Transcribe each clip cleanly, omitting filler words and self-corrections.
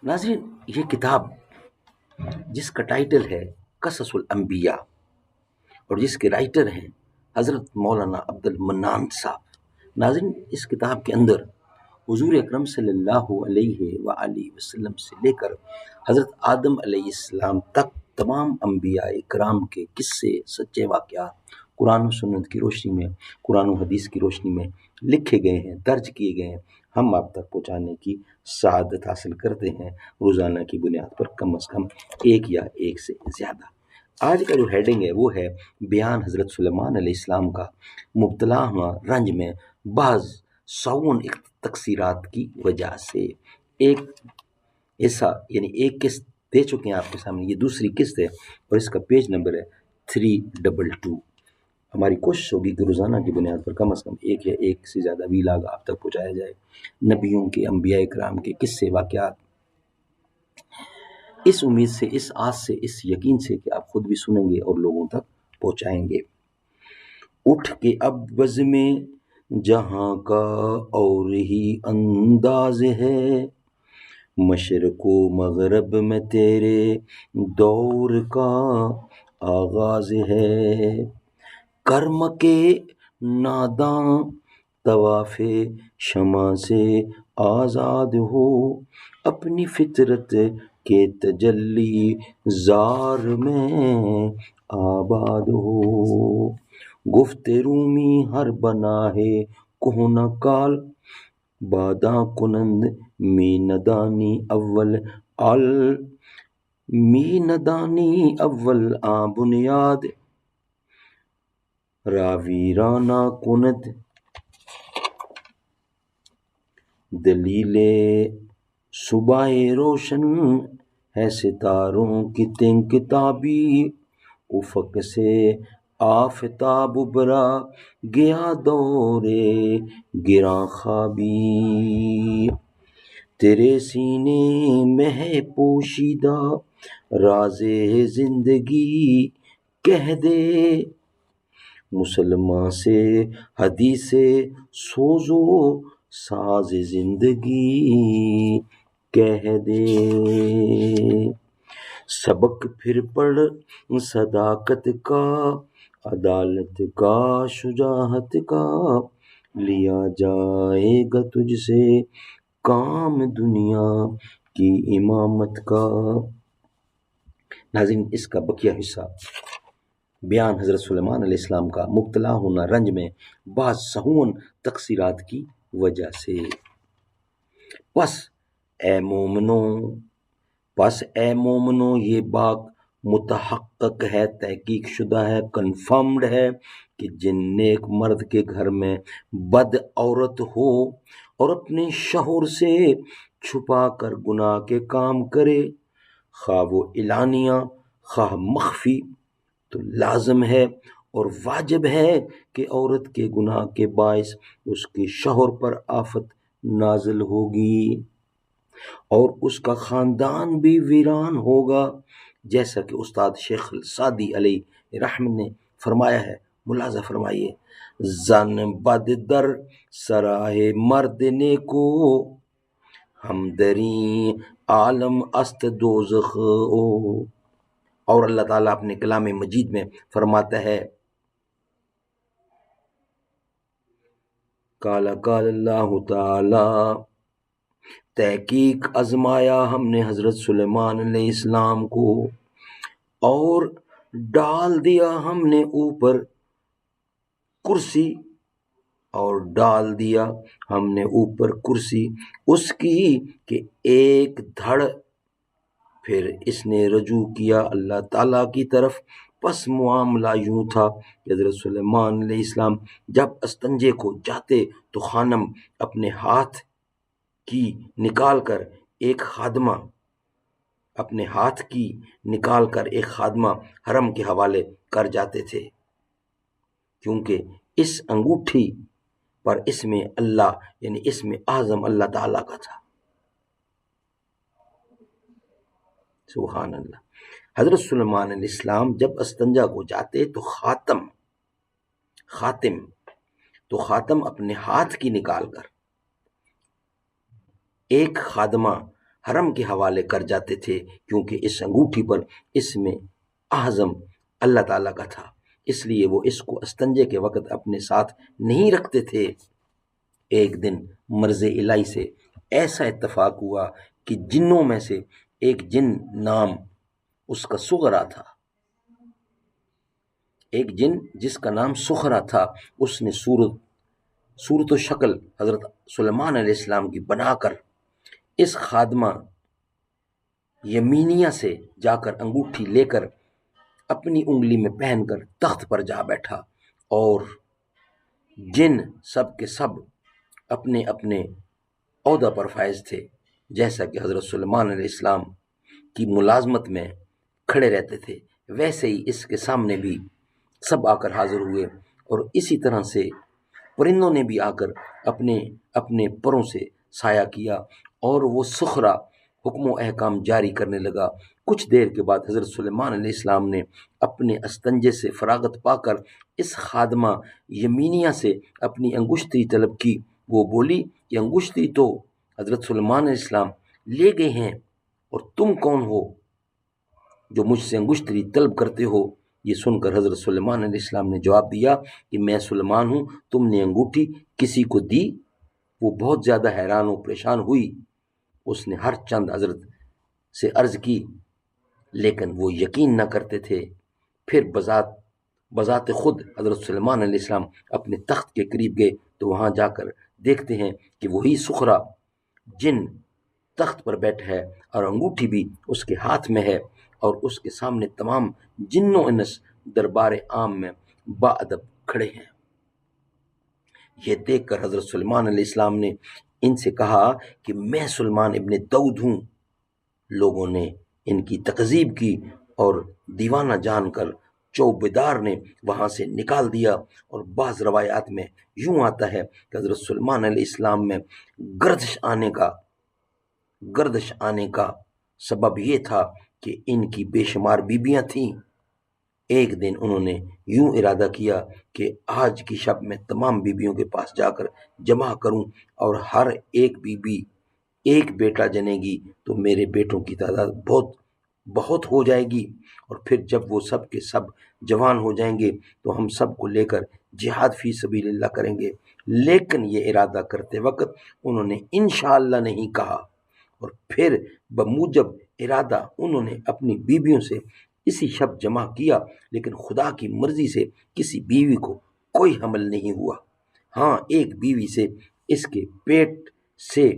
ناظرین، یہ کتاب جس کا ٹائٹل ہے قصص الانبیاء اور جس کے رائٹر ہیں حضرت مولانا عبد المنان صاحب، ناظرین اس کتاب کے اندر حضور اکرم صلی اللہ علیہ وآلہ وسلم سے لے کر حضرت آدم علیہ السلام تک تمام انبیاء کرام کے قصے، سچے واقعات قرآن و سنت کی روشنی میں، قرآن و حدیث کی روشنی میں لکھے گئے ہیں، درج کیے گئے ہیں، ہم آپ تک پہنچانے کی سعادت حاصل کرتے ہیں روزانہ کی بنیاد پر، کم از کم ایک یا ایک سے زیادہ۔ آج کا جو ہیڈنگ ہے وہ ہے بیان حضرت سلیمان علیہ السلام کا مبتلا ہونا رنج میں بعض صعون تقصیرات کی وجہ سے۔ ایک ایسا یعنی ایک قسط دے چکے ہیں آپ کے سامنے، یہ دوسری قسط ہے اور اس کا پیج نمبر ہے 322۔ ہماری کوشش ہوگی کہ روزانہ کی بنیاد پر کم از کم ایک یا ایک سے زیادہ ویلاگ آپ تک پہنچایا جائے، نبیوں کے، انبیاء کرام کے قصے، واقعات، اس امید سے، اس آس سے، اس یقین سے کہ آپ خود بھی سنیں گے اور لوگوں تک پہنچائیں گے۔ اٹھ کے اب بز میں جہاں کا اور ہی انداز ہے، مشرق و مغرب میں تیرے دور کا آغاز ہے، کرم کے ناداں طواف شمع سے آزاد ہو، اپنی فطرت کے تجلی زار میں آباد ہو، گفت رومی ہر بنا ہے کہنہ کال، باداں کنند می ندانی اول بنیاد، راویرانہ کند دلیل صبح روشن ہے، ستاروں کی تنگ کتابی، افق سے آفتاب ابھرا گیا دور گراں خوابی، تیرے سینے میں ہے پوشیدہ راز زندگی، کہہ دے مسلمان سے حدیث سوز و ساز زندگی، کہہ دے سبق پھر پڑھ صداقت کا، عدالت کا، شجاعت کا، لیا جائے گا تجھ سے کام دنیا کی امامت کا۔ ناظرین، اس کا بقیہ حصہ بیان حضرت سلیمان علیہ السلام کا مبتلا ہونا رنج میں بعض صعون تقصیرات کی وجہ سے۔ پس اے مومنو یہ بات متحقق ہے، تحقیق شدہ ہے، کنفرمڈ ہے کہ جن نیک مرد کے گھر میں بد عورت ہو اور اپنے شوہر سے چھپا کر گناہ کے کام کرے، خواہ وہ اعلانیہ خواہ مخفی، تو لازم ہے اور واجب ہے کہ عورت کے گناہ کے باعث اس کے شوہر پر آفت نازل ہوگی اور اس کا خاندان بھی ویران ہوگا، جیسا کہ استاد شیخ سعدی علیہ رحمت نے فرمایا ہے۔ ملاحظہ فرمائیے، زن بد در سراہ مرد نیکو، ہمدری عالم است دوزخ۔ اور اللہ تعالیٰ اپنے کلام مجید میں فرماتا ہے، قال اللہ تعالی، تحقیق آزمایا ہم نے حضرت سلیمان علیہ السلام کو اور ڈال دیا ہم نے اوپر کرسی، اور ڈال دیا ہم نے اوپر کرسی اس کی کہ ایک دھڑ، پھر اس نے رجوع کیا اللہ تعالیٰ کی طرف۔ پس معاملہ یوں تھا کہ حضرت سلیمان علیہ السلام جب استنجے کو جاتے تو خانم اپنے ہاتھ کی نکال کر ایک خادمہ حرم کے حوالے کر جاتے تھے، کیونکہ اس انگوٹھی پر اسم اللہ یعنی اسم اعظم اللہ تعالیٰ کا تھا۔ سبحان اللہ۔ حضرت سلیمان علیہ السلام جب استنجا کو جاتے تو خاتم اپنے ہاتھ کی نکال کر ایک خادمہ حرم کے حوالے کر جاتے تھے، کیونکہ اس انگوٹھی پر اس میں اعظم اللہ تعالیٰ کا تھا، اس لیے وہ اس کو استنجے کے وقت اپنے ساتھ نہیں رکھتے تھے۔ ایک دن مرض الہی سے ایسا اتفاق ہوا کہ جنوں میں سے ایک جن نام اس کا سغرا تھا، ایک جن جس کا نام سخرا تھا، اس نے صورت و شکل حضرت سلیمان علیہ السلام کی بنا کر اس خادمہ یمینیہ سے جا کر انگوٹھی لے کر اپنی انگلی میں پہن کر تخت پر جا بیٹھا، اور جن سب کے سب اپنے اپنے عہدہ پر فائز تھے، جیسا کہ حضرت سلیمان علیہ السلام کی ملازمت میں کھڑے رہتے تھے، ویسے ہی اس کے سامنے بھی سب آ کر حاضر ہوئے، اور اسی طرح سے پرندوں نے بھی آ کر اپنے اپنے پروں سے سایہ کیا، اور وہ سخرا حکم و احکام جاری کرنے لگا۔ کچھ دیر کے بعد حضرت سلیمان علیہ السلام نے اپنے استنجے سے فراغت پا کر اس خادمہ یمینیہ سے اپنی انگشتری طلب کی۔ وہ بولی کہ انگشتری تو حضرت سلیمان علیہ السلام لے گئے ہیں، اور تم کون ہو جو مجھ سے انگشتری طلب کرتے ہو؟ یہ سن کر حضرت سلیمان علیہ السلام نے جواب دیا کہ میں سلیمان ہوں، تم نے انگوٹھی کسی کو دی؟ وہ بہت زیادہ حیران و پریشان ہوئی، اس نے ہر چند حضرت سے عرض کی، لیکن وہ یقین نہ کرتے تھے۔ پھر بذات خود حضرت سلیمان علیہ السلام اپنے تخت کے قریب گئے تو وہاں جا کر دیکھتے ہیں کہ وہی سخرا جن تخت پر بیٹھا ہے، اور انگوٹھی بھی اس کے ہاتھ میں ہے، اور اس کے سامنے تمام جن و انس دربار عام میں با ادب کھڑے ہیں۔ یہ دیکھ کر حضرت سلیمان علیہ السلام نے ان سے کہا کہ میں سلیمان ابن داؤد ہوں۔ لوگوں نے ان کی تکذیب کی، اور دیوانہ جان کر چوبیدار نے وہاں سے نکال دیا۔ اور بعض روایات میں یوں آتا ہے کہ حضرت سلیمان علیہ السلام میں گردش آنے کا سبب یہ تھا کہ ان کی بے شمار بیویاں تھیں۔ ایک دن انہوں نے یوں ارادہ کیا کہ آج کی شب میں تمام بیویوں کے پاس جا کر جمع کروں، اور ہر ایک بیوی ایک بیٹا جنے گی تو میرے بیٹوں کی تعداد بہت ہو جائے گی، اور پھر جب وہ سب کے سب جوان ہو جائیں گے تو ہم سب کو لے کر جہاد فی سبیل اللہ کریں گے۔ لیکن یہ ارادہ کرتے وقت انہوں نے انشاءاللہ نہیں کہا، اور پھر بموجب ارادہ انہوں نے اپنی بیویوں سے اسی شب جمع کیا، لیکن خدا کی مرضی سے کسی بیوی کو کوئی حمل نہیں ہوا۔ ہاں، ایک بیوی سے اس کے پیٹ سے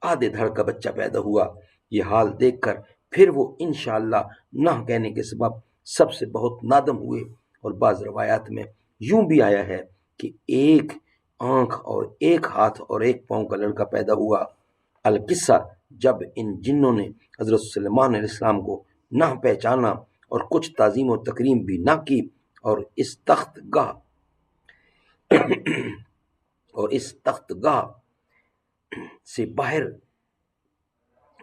آدھے دھڑ کا بچہ پیدا ہوا۔ یہ حال دیکھ کر پھر وہ انشاءاللہ نہ کہنے کے سبب سب سے بہت نادم ہوئے، اور بعض روایات میں یوں بھی آیا ہے کہ ایک آنکھ اور ایک ہاتھ اور ایک پاؤں کا لڑکا پیدا ہوا۔ القصہ، جب ان جنوں نے حضرت سلیمان علیہ السلام کو نہ پہچانا اور کچھ تعظیم و تکریم بھی نہ کی، اور اس تخت گاہ سے باہر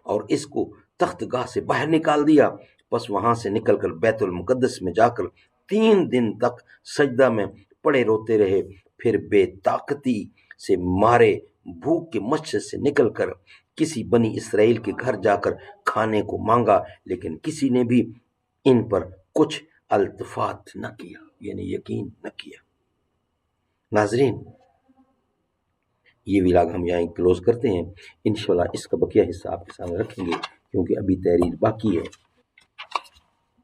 اور اس کو تخت گاہ سے باہر نکال دیا، پس وہاں سے نکل کر بیت المقدس میں جا کر 3 دن تک سجدہ میں پڑے روتے رہے۔ پھر بے طاقتی سے مارے بھوک کے مسجد سے نکل کر کسی بنی اسرائیل کے گھر جا کر کھانے کو مانگا، لیکن کسی نے بھی ان پر کچھ التفات نہ کیا، یعنی یقین نہ کیا۔ ناظرین، یہ ولاگ ہم یہاں کلوز کرتے ہیں۔ انشاءاللہ اس کا بقیہ حصہ آپ کے سامنے رکھیں گے، کیونکہ ابھی تحریر باقی ہے۔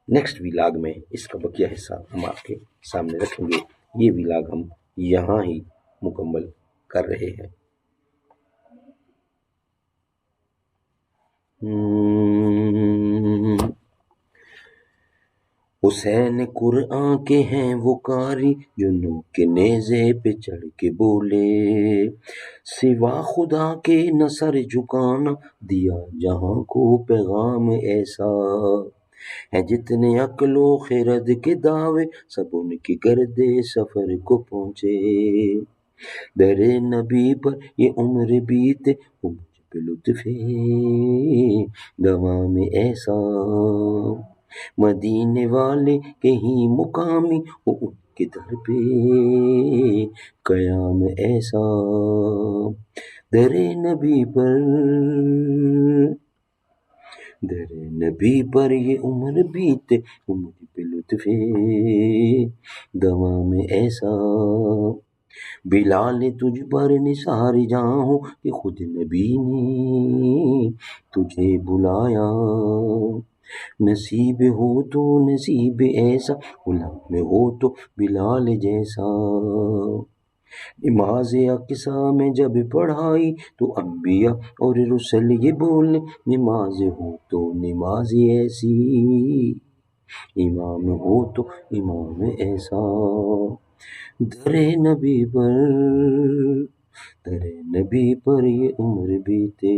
نیکسٹ ولاگ میں اس کا بقیہ حصہ ہم آپ کے سامنے رکھیں گے۔ یہ ولاگ ہم یہاں ہی مکمل کر رہے ہیں۔ حسین قرآن کے ہیں وہ قاری جو نو کے نیزے پہ چڑھ کے بولے، سوا خدا کے نہ سر جھکانا دیا جہاں کو پیغام ایسا ہے، جتنے عقل و خرد کے دعوے سب ان کے گردے سفر کو پہنچے، در نبی پر یہ عمر بیتے وہ مجھ پہ لطف دوام ایسا، مدینے والے کہیں مقامی وہ ان کے در پہ قیام ایسا، در نبی پر در نبی پر یہ عمر بیتے، عمر پہ لطف دوا میں ایسا، بلال تجھ پر نثار جاں ہوں کہ خود نبی نے تجھے بلایا، نصیب ہو تو نصیب ایسا، غلام میں ہو تو بلال جیسا، نماز اقصا میں جب پڑھائی تو انبیاء اور رسل یہ بولے، نماز ہو تو نماز ایسی، امام ہو تو امام ایسا، در نبی پر یہ عمر بیتے۔